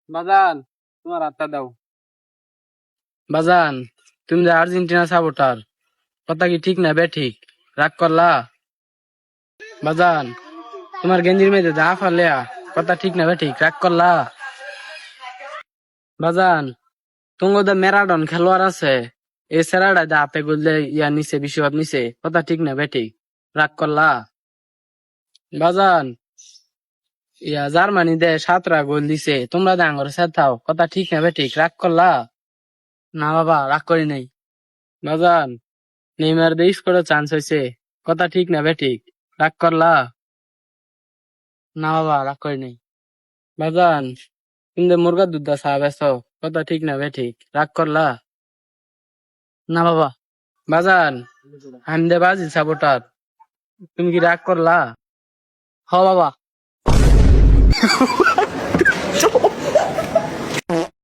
বাজান, তোমার হাতটা দাও। বাজান, তুমি যে আর্জেন্টিনা সাপোর্টার, কথা কি ঠিক না ঠিক? রাগ করলা? বাজান, তোমার গেঞ্জির মেয়েদের যা ফালিয়া, কথা ঠিক না ঠিক? রাগ করলা? বাজান, তোমার যে ম্যারাডন খেলোয়াড় আছে, এই সেরাটা যে হাতে গুললে নিছে, বিশ্বকাপ নিছে, কথা ঠিক না ঠিক? রাগ করলা? বাজান, জার্মানি 7টা গোল দিছে, তোমরা যে আঙ্গরে থাও, কথা ঠিক না ঠিক? রাগ করলা? না বাবা, রাগ করি নাই। বাজান, নেইমার দিয়ে স্কোরের চান্স হয়েছে, কথা ঠিক না ঠিক? রাগ করলা? না বাবা, রাগ করি নাই। বাজান, তুমি যে মুরগার দুধ দা চা বেছো, কথা ঠিক না ঠিক? রাগ করলা? না বাবা। বাজান, আমি দে ব্রাজিল সাপোর্টার, তুমি কি রাগ করলা? হ বাবা।